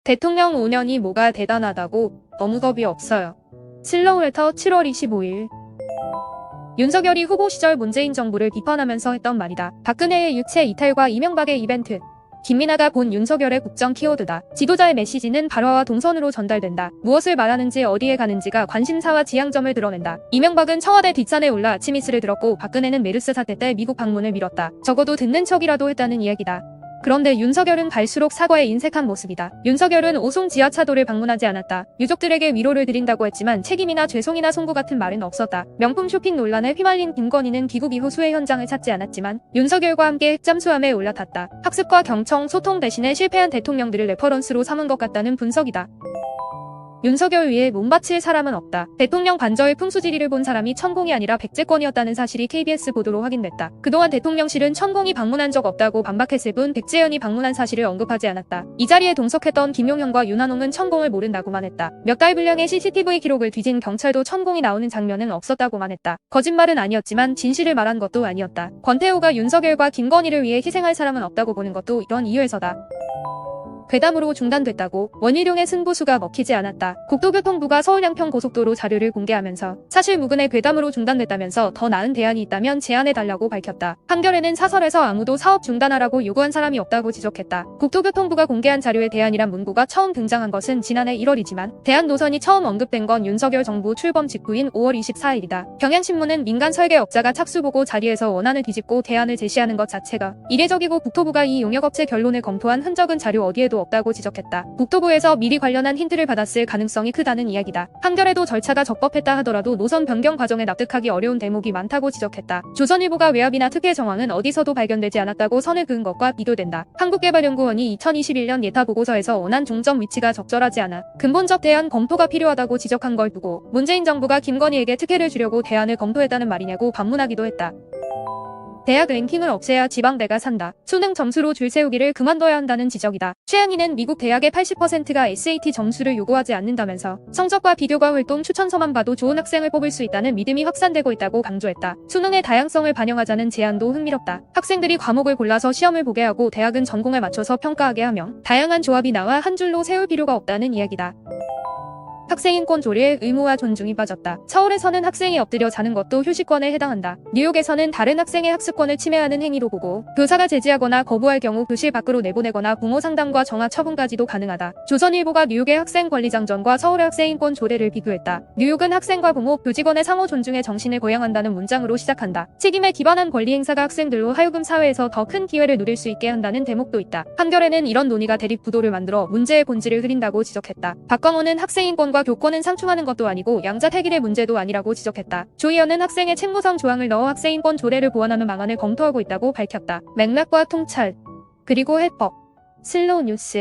대통령 5년이 뭐가 대단하다고. 너무 겁이 없어요. 슬로우레터 7월 25일. 윤석열이 후보 시절 문재인 정부를 비판하면서 했던 말이다. 박근혜의 유체 이탈과 이명박의 이벤트. 김민아가 본 윤석열의 국정 키워드다. 지도자의 메시지는 발화와 동선으로 전달된다. 무엇을 말하는지 어디에 가는지가 관심사와 지향점을 드러낸다. 이명박은 청와대 뒷산에 올라 아침 이슬을 들었고 박근혜는 메르스 사태 때 미국 방문을 미뤘다. 적어도 듣는 척이라도 했다는 이야기다. 그런데 윤석열은 갈수록 사과에 인색한 모습이다. 윤석열은 오송 지하차도를 방문하지 않았다. 유족들에게 위로를 드린다고 했지만 책임이나 죄송이나 송구 같은 말은 없었다. 명품 쇼핑 논란에 휘말린 김건희는 귀국 이후 수해 현장을 찾지 않았지만 윤석열과 함께 잠수함에 올라탔다. 학습과 경청, 소통 대신에 실패한 대통령들을 레퍼런스로 삼은 것 같다는 분석이다. 윤석열 위에 몸바칠 사람은 없다. 대통령 반저의 풍수지리를 본 사람이 천공이 아니라 백제권이었다는 사실이 KBS 보도로 확인됐다. 그동안 대통령실은 천공이 방문한 적 없다고 반박했을 뿐 백제연이 방문한 사실을 언급하지 않았다. 이 자리에 동석했던 김용현과 윤한홍은 천공을 모른다고만 했다. 몇 달 분량의 CCTV 기록을 뒤진 경찰도 천공이 나오는 장면은 없었다고만 했다. 거짓말은 아니었지만 진실을 말한 것도 아니었다. 권태호가 윤석열과 김건희를 위해 희생할 사람은 없다고 보는 것도 이런 이유에서다. 괴담으로 중단됐다고. 원희룡의 승부수가 먹히지 않았다. 국토교통부가 서울 양평 고속도로 자료를 공개하면서 사실 무근의 괴담으로 중단됐다면서 더 나은 대안이 있다면 제안해달라고 밝혔다. 판결에는 사설에서 아무도 사업 중단하라고 요구한 사람이 없다고 지적했다. 국토교통부가 공개한 자료에 대안이란 문구가 처음 등장한 것은 지난해 1월이지만 대안 노선이 처음 언급된 건 윤석열 정부 출범 직후인 5월 24일이다. 경향신문은 민간 설계업자가 착수보고 자리에서 원안을 뒤집고 대안을 제시하는 것 자체가 이례적이고 국토부가 이 용역업체 결론을 검토한 흔적은 자료 어디에도 없다고 지적했다. 국토부에서 미리 관련한 힌트를 받았을 가능성이 크다는 이야기다. 판결에도 절차가 적법했다 하더라도 노선 변경 과정에 납득하기 어려운 대목이 많다고 지적했다. 조선일보가 외압이나 특혜 정황은 어디서도 발견되지 않았다고 선을 그은 것과 비교된다. 한국개발연구원이 2021년 예타 보고서에서 원안 종점 위치가 적절하지 않아 근본적 대안 검토가 필요하다고 지적한 걸 두고 문재인 정부가 김건희에게 특혜를 주려고 대안을 검토했다는 말이냐고 반문하기도 했다. 대학 랭킹을 없애야 지방대가 산다. 수능 점수로 줄 세우기를 그만둬야 한다는 지적이다. 최양희는 미국 대학의 80%가 SAT 점수를 요구하지 않는다면서 성적과 비교과 활동 추천서만 봐도 좋은 학생을 뽑을 수 있다는 믿음이 확산되고 있다고 강조했다. 수능의 다양성을 반영하자는 제안도 흥미롭다. 학생들이 과목을 골라서 시험을 보게 하고 대학은 전공에 맞춰서 평가하게 하며 다양한 조합이 나와 한 줄로 세울 필요가 없다는 이야기다. 학생인권 조례에 의무와 존중이 빠졌다. 서울에서는 학생이 엎드려 자는 것도 휴식권에 해당한다. 뉴욕에서는 다른 학생의 학습권을 침해하는 행위로 보고 교사가 제지하거나 거부할 경우 교실 밖으로 내보내거나 부모 상담과 정학 처분까지도 가능하다. 조선일보가 뉴욕의 학생 권리 장전과 서울의 학생인권 조례를 비교했다. 뉴욕은 학생과 부모, 교직원의 상호 존중의 정신을 고양한다는 문장으로 시작한다. 책임에 기반한 권리 행사가 학생들로 하여금 사회에서 더 큰 기회를 누릴 수 있게 한다는 대목도 있다. 판결에는 이런 논의가 대립 구도를 만들어 문제의 본질을 흐린다고 지적했다. 박광호는 학생인권 교권은 상충하는 것도 아니고 양자택일의 문제도 아니라고 지적했다. 조 의원은 학생의 책무상 조항을 넣어 학생인권 조례를 보완하는 방안을 검토하고 있다고 밝혔다. 맥락과 통찰 그리고 해법. 슬로우 뉴스